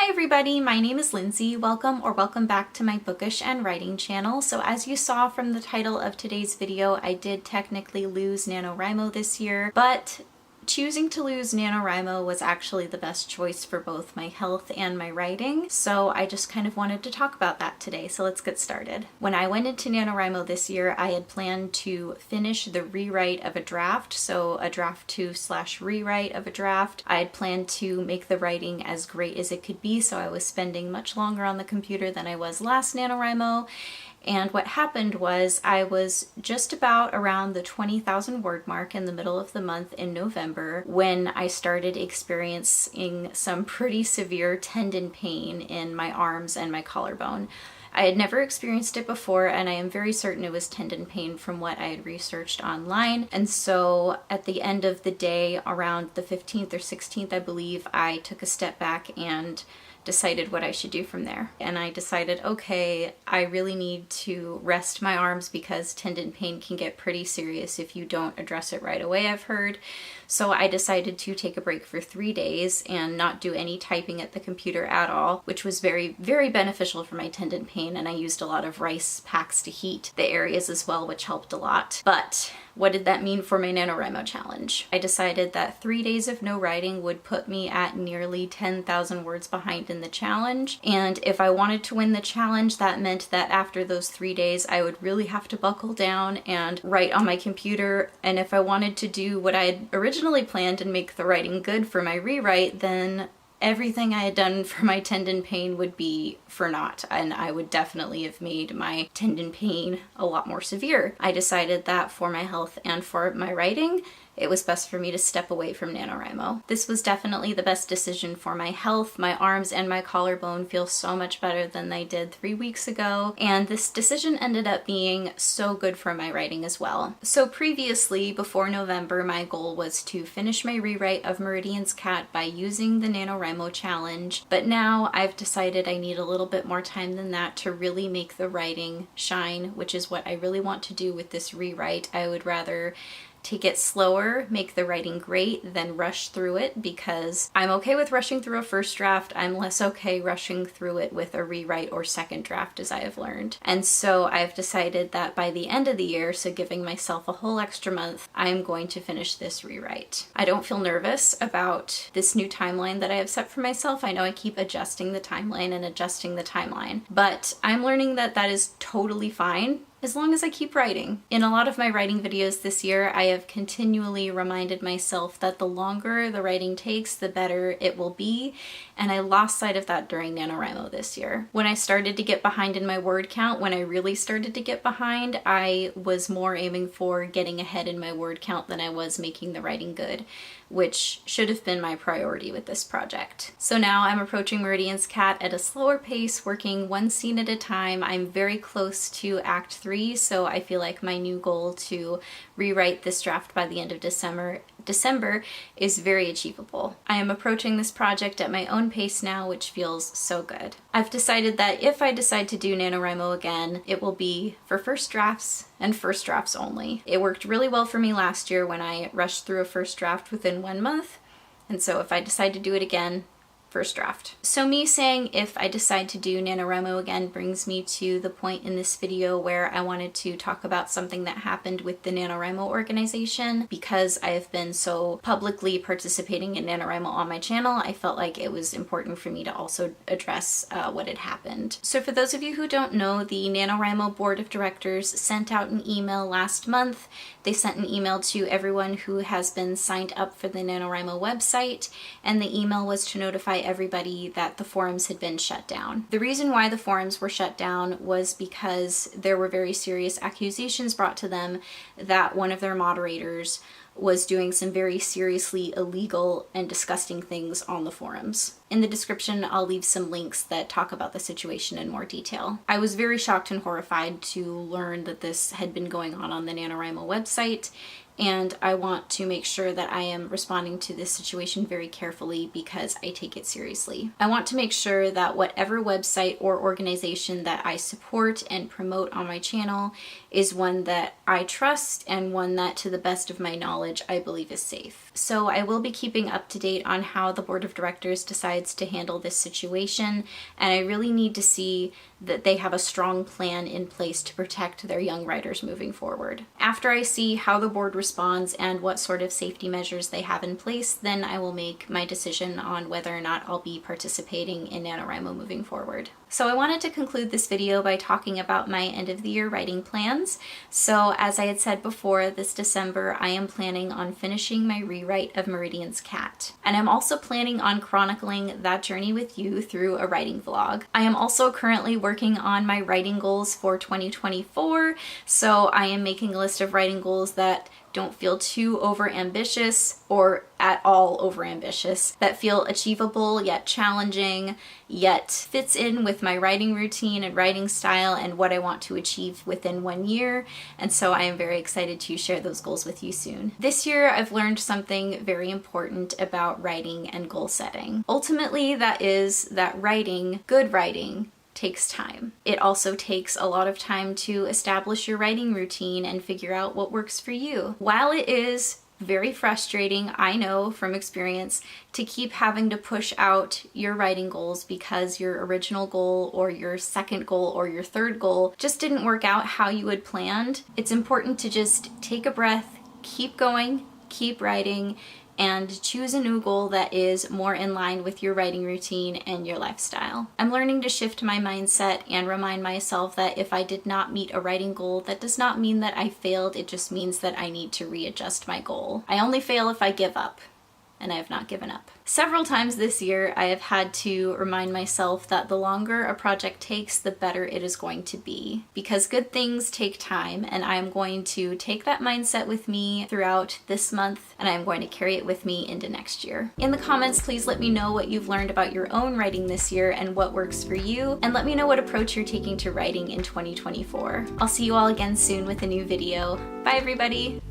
Hi everybody, my name is Lindsay. Welcome back to my bookish and writing channel. So as you saw from the title of today's video, I did technically lose NaNoWriMo this year, but choosing to lose NaNoWriMo was actually the best choice for both my health and my writing. So I just kind of wanted to talk about that today. So let's get started. When I went into NaNoWriMo this year, I had planned to finish the rewrite of a draft. So a draft 2/rewrite of a draft. I had planned to make the writing as great as it could be. So I was spending much longer on the computer than I was last NaNoWriMo. And what happened was I was just about around the 20,000 word mark in the middle of the month in November when I started experiencing some pretty severe tendon pain in my arms and my collarbone. I had never experienced it before, and I am very certain it was tendon pain from what I had researched online. And so at the end of the day, around the 15th or 16th, I believe, I took a step back and decided what I should do from there. And I decided, okay, I really need to rest my arms because tendon pain can get pretty serious if you don't address it right away, I've heard. So I decided to take a break for 3 days and not do any typing at the computer at all, which was very, very beneficial for my tendon pain. And I used a lot of rice packs to heat the areas as well, which helped a lot. But what did that mean for my NaNoWriMo challenge? I decided that 3 days of no writing would put me at nearly 10,000 words behind in the challenge. And if I wanted to win the challenge, that meant that after those 3 days, I would really have to buckle down and write on my computer. And if I wanted to do what I had originally planned and make the writing good for my rewrite, then everything I had done for my tendon pain would be for naught, and I would definitely have made my tendon pain a lot more severe. I decided that for my health and for my writing, it was best for me to step away from NaNoWriMo. This was definitely the best decision for my health. My arms and my collarbone feel so much better than they did 3 weeks ago, and this decision ended up being so good for my writing as well. So previously, before November, my goal was to finish my rewrite of Meridian's Cat by using the NaNoWriMo challenge, but now I've decided I need a little bit more time than that to really make the writing shine, which is what I really want to do with this rewrite. I would rather take it slower, make the writing great, then rush through it, because I'm okay with rushing through a first draft. I'm less okay rushing through it with a rewrite or second draft, as I have learned. And so I've decided that by the end of the year, so giving myself a whole extra month, I'm going to finish this rewrite. I don't feel nervous about this new timeline that I have set for myself. I know I keep adjusting the timeline, but I'm learning that that is totally fine as long as I keep writing. In a lot of my writing videos this year, I have continually reminded myself that the longer the writing takes, the better it will be, and I lost sight of that during NaNoWriMo this year. When I started to get behind in my word count, when I really started to get behind, I was more aiming for getting ahead in my word count than I was making the writing good, which should have been my priority with this project. So now I'm approaching Meridian's Cat at a slower pace, working one scene at a time. I'm very close to Act 3, so I feel like my new goal to rewrite this draft by the end of December is very achievable. I am approaching this project at my own pace now, which feels so good. I've decided that if I decide to do NaNoWriMo again, it will be for first drafts and first drafts only. It worked really well for me last year when I rushed through a first draft within 1 month, and so if I decide to do it again, first draft. So me saying if I decide to do NaNoWriMo again brings me to the point in this video where I wanted to talk about something that happened with the NaNoWriMo organization. Because I have been so publicly participating in NaNoWriMo on my channel, I felt like it was important for me to also address what had happened. So for those of you who don't know, the NaNoWriMo Board of Directors sent out an email last month. They sent an email to everyone who has been signed up for the NaNoWriMo website, and the email was to notify everybody that the forums had been shut down. The reason why the forums were shut down was because there were very serious accusations brought to them that one of their moderators was doing some very seriously illegal and disgusting things on the forums. In the description, I'll leave some links that talk about the situation in more detail. I was very shocked and horrified to learn that this had been going on the NaNoWriMo website, and I want to make sure that I am responding to this situation very carefully because I take it seriously. I want to make sure that whatever website or organization that I support and promote on my channel is one that I trust and one that, to the best of my knowledge, I believe is safe. So I will be keeping up to date on how the board of directors decides to handle this situation, and I really need to see that they have a strong plan in place to protect their young writers moving forward. After I see how the board responds and what sort of safety measures they have in place, then I will make my decision on whether or not I'll be participating in NaNoWriMo moving forward. So I wanted to conclude this video by talking about my end of the year writing plans. So as I had said before, this December I am planning on finishing my rewrite of Meridian's Cat. And I'm also planning on chronicling that journey with you through a writing vlog. I am also currently working on my writing goals for 2024. So I am making a list of writing goals that don't feel too over-ambitious or at all over-ambitious, that feel achievable yet challenging, yet fits in with my writing routine and writing style and what I want to achieve within 1 year. And so I am very excited to share those goals with you soon. This year I've learned something very important about writing and goal setting. Ultimately, that is that writing, good writing, takes time. It also takes a lot of time to establish your writing routine and figure out what works for you. While it is very frustrating, I know from experience, to keep having to push out your writing goals because your original goal or your second goal or your third goal just didn't work out how you had planned, it's important to just take a breath, keep going, keep writing, and choose a new goal that is more in line with your writing routine and your lifestyle. I'm learning to shift my mindset and remind myself that if I did not meet a writing goal, that does not mean that I failed, it just means that I need to readjust my goal. I only fail if I give up, and I have not given up. Several times this year, I have had to remind myself that the longer a project takes, the better it is going to be. Because good things take time, and I am going to take that mindset with me throughout this month, and I am going to carry it with me into next year. In the comments, please let me know what you've learned about your own writing this year and what works for you, and let me know what approach you're taking to writing in 2024. I'll see you all again soon with a new video. Bye, everybody!